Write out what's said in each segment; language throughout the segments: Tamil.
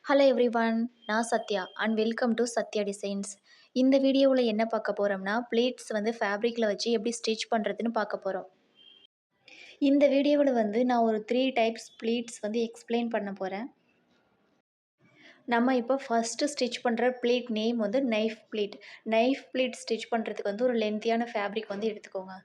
Hello everyone. நான் Sathya and welcome to Sathya designs. இந்த வீடியோவில் என்ன பார்க்க போகிறோம்னா, பிளேட்ஸ் வந்து ஃபேப்ரிக்கில் வச்சு எப்படி ஸ்டிச் பண்ணுறதுன்னு பார்க்க போகிறோம். இந்த வீடியோவில் வந்து நான் ஒரு 3 டைப்ஸ் ப்ளீட்ஸ் வந்து எக்ஸ்பிளைன் பண்ண போகிறேன். நம்ம இப்போ ஃபஸ்ட்டு ஸ்டிச் பண்ணுற ப்ளீட் நேம் வந்து knife pleat. Knife pleat stitch பண்ணுறதுக்கு வந்து ஒரு லென்த்தியான ஃபேப்ரிக் வந்து எடுத்துக்கோங்க.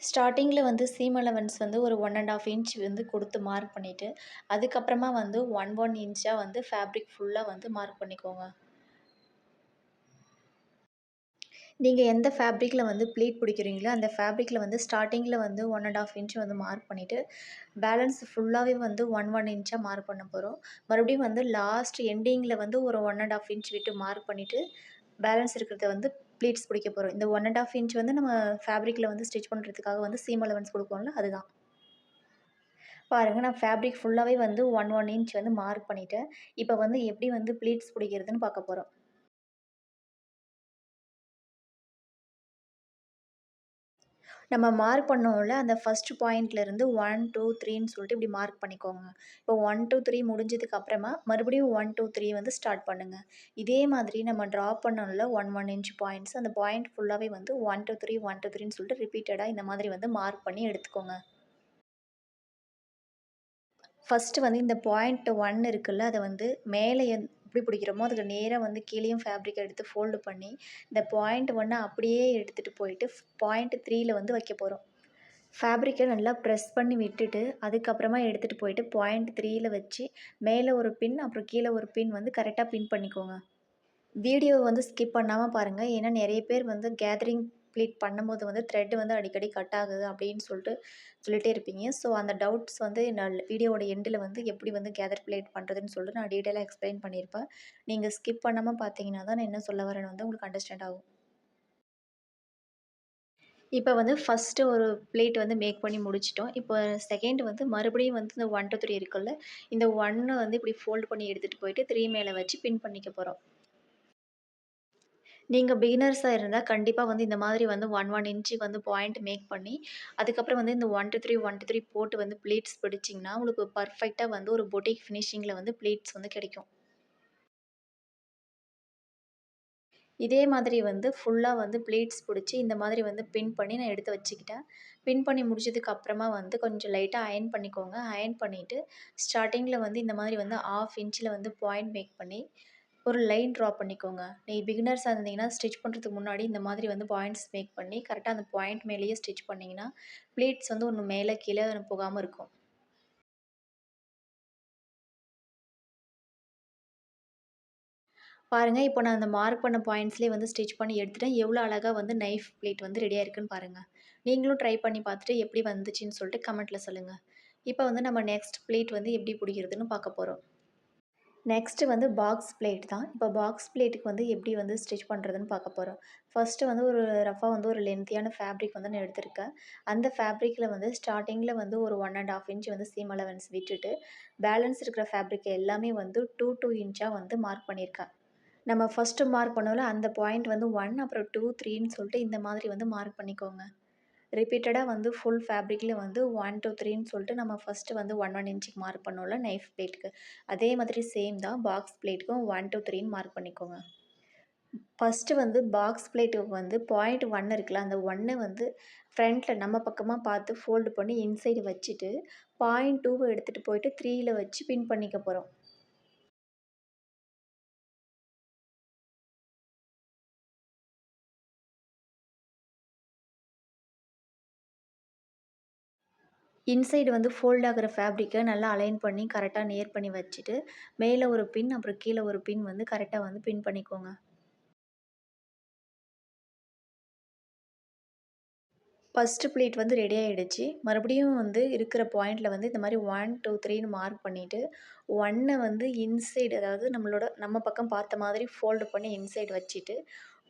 ஸ்டார்டிங்கில் வந்து சீம் அலவன்ஸ் வந்து ஒரு 1½ இன்ச் வந்து கொடுத்து மார்க் பண்ணிவிட்டு, அதுக்கப்புறமா வந்து 1 இன்ச்சாக வந்து ஃபேப்ரிக் ஃபுல்லாக வந்து மார்க் பண்ணிக்கோங்க. நீங்கள் எந்த ஃபேப்ரிக்கில் வந்து ப்ளீட் பிடிக்கிறீங்களோ அந்த ஃபேப்ரிக்கில் வந்து ஸ்டார்டிங்கில் வந்து 1½ இன்ச் வந்து மார்க் பண்ணிவிட்டு, பேலன்ஸ் ஃபுல்லாகவே வந்து 1 இன்ச்சாக மார்க் பண்ண போகிறோம். மறுபடியும் வந்து லாஸ்ட் எண்டிங்கில் வந்து ஒரு 1½ இன்ச் விட்டு மார்க் பண்ணிவிட்டு, பேலன்ஸ் இருக்கிறத வந்து ப்ளீட்ஸ் பிடிக்க போகிறோம். இந்த 1½ இன்ச் வந்து நம்ம ஃபேப்ரிக்கில் வந்து ஸ்டிச் பண்ணுறதுக்காக வந்து சீம் அலவன்ஸ் கொடுப்போம்ல, அதுதான். பாருங்கள், நான் ஃபேப்ரிக் ஃபுல்லாகவே வந்து 1 இன்ச் வந்து மார்க் பண்ணிவிட்டேன். இப்போ வந்து எப்படி வந்து ப்ளீட்ஸ் பிடிக்கிறதுன்னு பார்க்க போகிறோம். நம்ம மார்க் பண்ணோம்ல, அந்த ஃபர்ஸ்ட் பாயிண்ட்லேருந்து 1, 2, 3ன்னு சொல்லிட்டு இப்படி மார்க் பண்ணிக்கோங்க. இப்போ 1, 2, 3 முடிஞ்சதுக்கு அப்புறமா மறுபடியும் 1, 2, 3 வந்து ஸ்டார்ட் பண்ணுங்க. இதே மாதிரி நம்ம ட்ரா பண்ணோம்ல 1 இன்ச் பாயிண்ட்ஸ், அந்த பாயிண்ட் ஃபுல்லாகவே வந்து 1, 2, 3, 1, 2, 3ன்னு சொல்லிட்டு ரிப்பீட்டடாக இந்த மாதிரி வந்து மார்க் பண்ணி எடுத்துக்கோங்க. ஃபஸ்ட்டு வந்து இந்த பாயிண்ட் 1 இருக்குல்ல, அதை வந்து மேலே எப்படி பிடிக்கிறோமோ அதுக்கு நேராக வந்து கீழேயும் ஃபேப்ரிக் எடுத்து ஃபோல்டு பண்ணி, இந்த பாயிண்ட் 1 அப்படியே எடுத்துகிட்டு போயிட்டு பாயிண்ட் 3ல வந்து வைக்க போகிறோம். ஃபேப்ரிக்கை நல்லா ப்ரெஸ் பண்ணி விட்டுட்டு, அதுக்கப்புறமா எடுத்துகிட்டு போயிட்டு பாயிண்ட் 3ல வச்சு, மேலே ஒரு பின் அப்புறம் கீழே ஒரு பின் வந்து கரெக்டாக பின் பண்ணிக்கோங்க. வீடியோவை வந்து ஸ்கிப் பண்ணாமல் பாருங்கள். ஏன்னா நிறைய பேர் வந்து கேதரிங் ப்ளீட் பண்ணும்போது வந்து த்ரெட் வந்து அடிக்கடி கட் ஆகுது அப்படின்னு சொல்லிட்டே இருப்பீங்க. ஸோ அந்த டவுட்ஸ் வந்து நான் வீடியோவோட எண்டில் வந்து எப்படி வந்து கேதர் ப்ளீட் பண்ணுறதுன்னு சொல்லிட்டு நான் டீட்டெயிலாக எக்ஸ்பிளைன் பண்ணியிருப்பேன். நீங்கள் ஸ்கிப் பண்ணாமல் பார்த்தீங்கன்னா தான் நான் என்ன சொல்ல வரேன்னு வந்து உங்களுக்கு அண்டர்ஸ்டாண்ட் ஆகும். இப்போ வந்து ஃபஸ்ட்டு ஒரு ப்ளேட் வந்து மேக் பண்ணி முடிச்சிட்டோம். இப்போ செகண்ட் வந்து மறுபடியும் வந்து இந்த 1, 2, 3 இருக்குல்ல, இந்த 1 வந்து இப்படி ஃபோல்ட் பண்ணி எடுத்துகிட்டு போயிட்டு 3 மேலே வச்சு பின் பண்ணிக்க போகிறோம். நீங்க பிகினர்ஸா இருந்தா கண்டிப்பா வந்து இந்த மாதிரி வந்து 1 இன்ச்சுக்கு வந்து பாயிண்ட் மேக் பண்ணி, அதுக்கப்புறம் வந்து இந்த 1 to 3, 1 to 3 போட்டு வந்து ப்ளீட்ஸ் பிடிச்சிங்கன்னா, உங்களுக்கு பர்ஃபெக்ட்டா வந்து ஒரு பொட்டிக் ஃபினிஷிங்கில வந்து ப்ளீட்ஸ் வந்து கிடைக்கும். இதே மாதிரி வந்து ஃபுல்லா வந்து ப்ளீட்ஸ் பிடிச்சு இந்த மாதிரி வந்து பின் பண்ணி நான் எடுத்து வச்சுக்கிட்டேன். பின் பண்ணி முடிச்சதுக்கு அப்புறமா வந்து கொஞ்சம் லைட்டா அயர்ன் பண்ணிக்கோங்க. அயர்ன் பண்ணிட்டு ஸ்டார்ட்டிங்கில வந்து இந்த மாதிரி வந்து 1/2 இன்ச்சில வந்து பாயிண்ட் மேக் பண்ணி ஒரு லைன் ட்ரா பண்ணிக்கோங்க. நீங்க பிகினர்ஸா இருந்தீங்கன்னா, ஸ்டிச் பண்ணுறதுக்கு முன்னாடி இந்த மாதிரி வந்து பாயிண்ட்ஸ் மேக் பண்ணி, கரெக்ட்டா அந்த பாயிண்ட் மேலேயே ஸ்டிச் பண்ணீங்கன்னா, ப்ளீட்ஸ் வந்து ஒண்ணு மேல கீழ போகாம இருக்கும். பாருங்க, இப்போ நான் அந்த மார்க் பண்ண பாயிண்ட்ஸ்லேயே வந்து ஸ்டிச் பண்ணி எடுத்துட்டேன். எவ்வளோ அழகா வந்து நைஃப் ப்ளீட் வந்து ரெடியா இருக்குன்னு பாருங்க. நீங்களும் ட்ரை பண்ணி பார்த்துட்டு எப்படி வந்துச்சுன்னு சொல்லிட்டு கமெண்ட்ல சொல்லுங்க. இப்போ வந்து நம்ம நெக்ஸ்ட் ப்ளீட் வந்து எப்படி பிடிக்கிறதுன்னு பார்க்க போறோம். நெக்ஸ்ட்டு வந்து பாக்ஸ் பிளேட் தான். இப்போ பாக்ஸ் பிளேட்டுக்கு வந்து எப்படி வந்து ஸ்டிச் பண்ணுறதுன்னு பார்க்க போறோம். ஃபர்ஸ்ட்டு வந்து ஒரு ரஃப்பா வந்து ஒரு லென்த்தியான ஃபேப்ரிக் வந்து நான் எடுத்திருக்கேன். அந்த ஃபேப்ரிக்கில வந்து ஸ்டார்ட்டிங்கில வந்து ஒரு 1½ இன்ச் வந்து சீம் அலவன்ஸ் விட்டுட்டு, பேலன்ஸ் இருக்கிற ஃபேப்ரிக் எல்லாமே வந்து 2, 2 இன்ச்சா வந்து மார்க் பண்ணியிருக்கேன். நம்ம ஃபர்ஸ்ட்டு மார்க் பண்ணோம்ல அந்த பாயிண்ட் வந்து 1 அப்புறம் 2, 3ன்னு சொல்லிட்டு இந்த மாதிரி வந்து மார்க் பண்ணிக்கோங்க. ரிப்பீட்டடா வந்து ஃபுல் ஃபேப்ரிக்ல வந்து 1, 2, 3ன்னு சொல்லிட்டு நம்ம ஃபர்ஸ்ட்டு வந்து 1 இன்ச்சுக்கு மார்க் பண்ணோம்ல நைஃப் பிளேட்டுக்கு. அதே மாதிரி சேம் தான் பாக்ஸ் பிளேட்டுக்கும் 1, 2, 3ன்னு மார்க் பண்ணிக்கோங்க. ஃபர்ஸ்ட்டு வந்து பாக்ஸ் பிளேட்டுக்கு வந்து பாயிண்ட் 1 இருக்குல்ல, அந்த 1 வந்து ஃப்ரண்ட்ல நம்ம பக்கமா பார்த்து ஃபோல்டு பண்ணி இன்சைடு வச்சுட்டு, பாயிண்ட் 2வ எடுத்துட்டு போயிட்டு 3ல வச்சு பின் பண்ணிக்க போறோம். இன்சைடு வந்து ஃபோல்ட் ஆகுற ஃபேப்ரிக்க நல்லா அலைன் பண்ணி கரெக்ட்டா நேர் பண்ணி வச்சுட்டு, மேல ஒரு பின் அப்புறம் கீழ ஒரு பின் வந்து கரெக்ட்டா வந்து பின் பண்ணிக்கோங்க. ஃபர்ஸ்ட்டு ப்ளீட் வந்து ரெடி ஆயிடுச்சு. மறுபடியும் வந்து இருக்கிற பாயிண்ட்ல வந்து இந்த மாரி 1, 2, 3ன்னு மார்க் பண்ணிட்டு, 1 வந்து இன்சைடு அதாவது நம்ம பக்கம் பார்த்த மாதிரி ஃபோல்டு பண்ணி இன்சைடு வச்சுட்டு,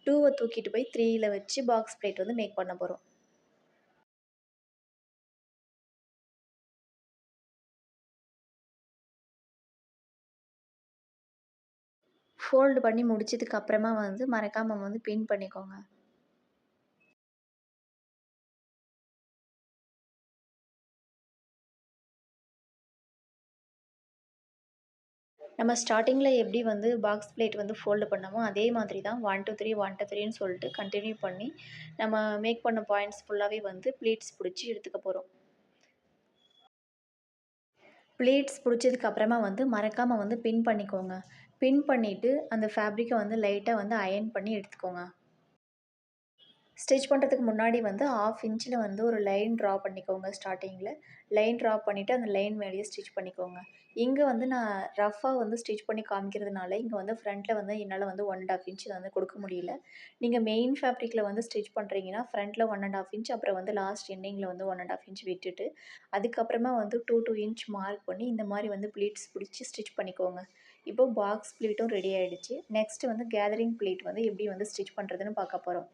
2வ தூக்கிட்டு போய் 3ல வச்சு பாக்ஸ் ப்ளேட் வந்து மேக் பண்ண போறோம். ஃபோல்டு பண்ணி முடிச்சதுக்கு அப்புறமா வந்து மறக்காம வந்து பின் பண்ணிக்கோங்க. நம்ம ஸ்டார்ட்டிங்கில் எப்படி வந்து பாக்ஸ் பிளேட் வந்து ஃபோல்டு பண்ணோமோ அதே மாதிரி தான் 1 2 3 1 2 3ன்னு சொல்லிட்டு கண்டினியூ பண்ணி நம்ம மேக் பண்ண பாயிண்ட்ஸ் ஃபுல்லாகவே வந்து ப்ளீட்ஸ் பிடிச்சி எடுத்துக்க போகிறோம். ப்ளீட்ஸ் பிடிச்சதுக்கு அப்புறமா வந்து மறக்காமல் வந்து பின் பண்ணிக்கோங்க. பின் பண்ணிவிட்டு அந்த ஃபேப்ரிக்கை வந்து லைட்டாக வந்து அயர்ன் பண்ணி எடுத்துக்கோங்க. ஸ்டிச் பண்ணுறதுக்கு முன்னாடி வந்து 1/2 இன்ச்சில் வந்து ஒரு லைன் ட்ரா பண்ணிக்கோங்க. ஸ்டார்டிங்கில் லைன் ட்ரா பண்ணிவிட்டு அந்த லைன் மேலேயே ஸ்டிச் பண்ணிக்கோங்க. இங்கே வந்து நான் ரஃப்பாக வந்து ஸ்டிச் பண்ணி காமிக்கிறதுனால இங்கே வந்து ஃப்ரண்ட்டில் வந்து என்னால் வந்து 1 1/2 இன்ச் வந்து கொடுக்க முடியல. நீங்கள் மெயின் ஃபேப்ரிக்கில் வந்து ஸ்டிச் பண்ணுறீங்கன்னா ஃப்ரண்ட்டில் 1 1/2 இன்ச், அப்புறம் வந்து லாஸ்ட் எண்டிங்கில் வந்து 1 1/2 இன்ச் விட்டுட்டு அதுக்கப்புறமா வந்து 2 இன்ச் மார்க் பண்ணி இந்த மாதிரி வந்து ப்ளீட்ஸ் பிடிச்சி ஸ்டிச் பண்ணிக்கோங்க. இப்போ பாக்ஸ் ப்ளீட்டும் ரெடி ஆகிடுச்சு. நெக்ஸ்ட்டு வந்து கேதரிங் ப்ளீட் வந்து எப்படி வந்து ஸ்டிச் பண்ணுறதுன்னு பார்க்க போகிறோம்.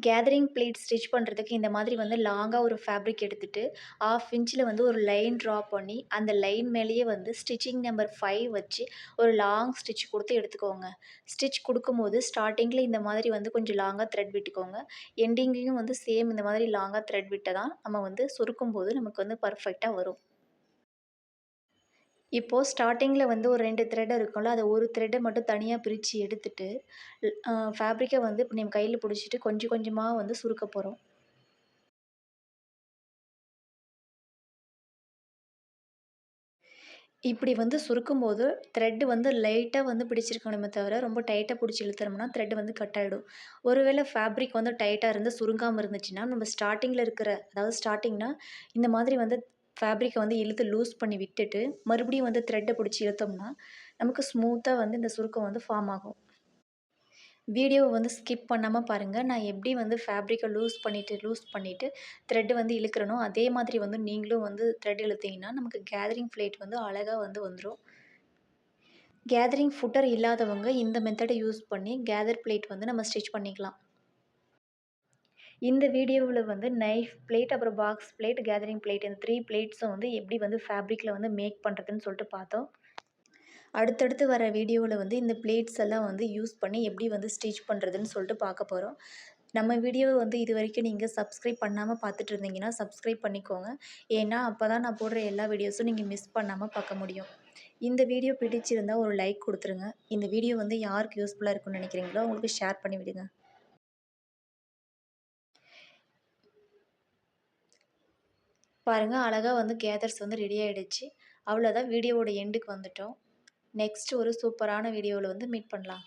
கேதரிங் ப்ளீட் ஸ்டிச் பண்ணுறதுக்கு இந்த மாதிரி வந்து லாங்காக ஒரு ஃபேப்ரிக் எடுத்துகிட்டு 1/2 இன்ச்சில் வந்து ஒரு லைன் ட்ரா பண்ணி அந்த லைன் மேலேயே வந்து ஸ்டிச்சிங் நம்பர் 5 வச்சு ஒரு லாங் ஸ்டிச் கொடுத்து எடுத்துக்கோங்க. ஸ்டிச் கொடுக்கும்போது ஸ்டார்டிங்கில் இந்த மாதிரி வந்து கொஞ்சம் லாங்காக த்ரெட் விட்டுக்கோங்க. எண்டிங்லேயும் வந்து சேம் இந்த மாதிரி லாங்காக த்ரெட் விட்டால் தான் நம்ம வந்து சுருக்கும்போது நமக்கு வந்து பர்ஃபெக்டாக வரும். இப்போது ஸ்டார்ட்டிங்கில் வந்து ஒரு 2 த்ரெட் இருக்கும்ல, அதை ஒரு த்ரெட்டை மட்டும் தனியா பிரித்து எடுத்துட்டு ஃபேப்ரிக்கை வந்து இப்போ நம்ம கையில் பிடிச்சிட்டு கொஞ்சம் கொஞ்சமாக வந்து சுருக்க போகிறோம். இப்படி வந்து சுருக்கும்போது த்ரெட் வந்து லைட்டாக வந்து பிடிச்சிருக்கணுமே தவிர ரொம்ப டைட்டாக பிடிச்சி இழுத்தோம்னா த்ரெட் வந்து கட் ஆகிடும். ஒருவேளை ஃபேப்ரிக் வந்து டைட்டாக இருந்து சுருங்காமல் இருந்துச்சுன்னா நம்ம ஸ்டார்ட்டிங்கில் இருக்கிற, அதாவது ஸ்டார்டிங்னா இந்த மாதிரி வந்து ஃபேப்ரிக்கை வந்து இழுத்து லூஸ் பண்ணி விட்டுட்டு மறுபடியும் வந்து த்ரெட்டை பிடிச்சி இழுத்தோம்னா நமக்கு ஸ்மூத்தாக வந்து இந்த சுருக்கம் வந்து ஃபார்ம் ஆகும். வீடியோவை வந்து ஸ்கிப் பண்ணாமல் பாருங்கள். நான் எப்படி வந்து ஃபேப்ரிக்கை லூஸ் பண்ணிவிட்டு த்ரெட் வந்து இழுக்கிறனோ அதே மாதிரி வந்து நீங்களும் வந்து த்ரெட் இழுத்தீங்கன்னா நமக்கு கேதரிங் ப்ளேட் வந்து அழகாக வந்து வந்துடும். கேதரிங் ஃபுட்டர் இல்லாதவங்க இந்த மெத்தடை யூஸ் பண்ணி கேதர் பிளேட் வந்து நம்ம ஸ்டிச் பண்ணிக்கலாம். இந்த வீடியோவில் வந்து நைஃப் பிளேட், அப்புறம் பாக்ஸ் பிளேட், கேதரிங் பிளேட் இந்த 3 பிளேட்ஸும் வந்து எப்படி வந்து ஃபேப்ரிக்கில் வந்து மேக் பண்ணுறதுன்னு சொல்லிட்டு பார்த்தோம். அடுத்தடுத்து வர வீடியோவில் வந்து இந்த பிளேட்ஸ் எல்லாம் வந்து யூஸ் பண்ணி எப்படி வந்து ஸ்டிச் பண்ணுறதுன்னு சொல்லிட்டு பார்க்க போகிறோம். நம்ம வீடியோவை வந்து இது வரைக்கும் நீங்கள் சப்ஸ்கிரைப் பண்ணாமல் பார்த்துட்டு இருந்தீங்கன்னா சப்ஸ்கிரைப் பண்ணிக்கோங்க. ஏன்னா அப்போ தான் நான் போடுற எல்லா வீடியோஸும் நீங்கள் மிஸ் பண்ணாமல் பார்க்க முடியும். இந்த வீடியோ பிடிச்சிருந்தா ஒரு லைக் கொடுத்துருங்க. இந்த வீடியோ வந்து யாருக்கு யூஸ்ஃபுல்லாக இருக்குன்னு நினைக்கிறீங்களோ அவங்களுக்கு ஷேர் பண்ணி விடுங்க. பாருங்கள், அழகாக வந்து கேதர்ஸ் வந்து ரெடி ஆகிடுச்சு. அவ்வளோதான், வீடியோவோட எண்டுக்கு வந்துட்டோம். நெக்ஸ்ட் ஒரு சூப்பரான வீடியோவில் வந்து மீட் பண்ணலாம்.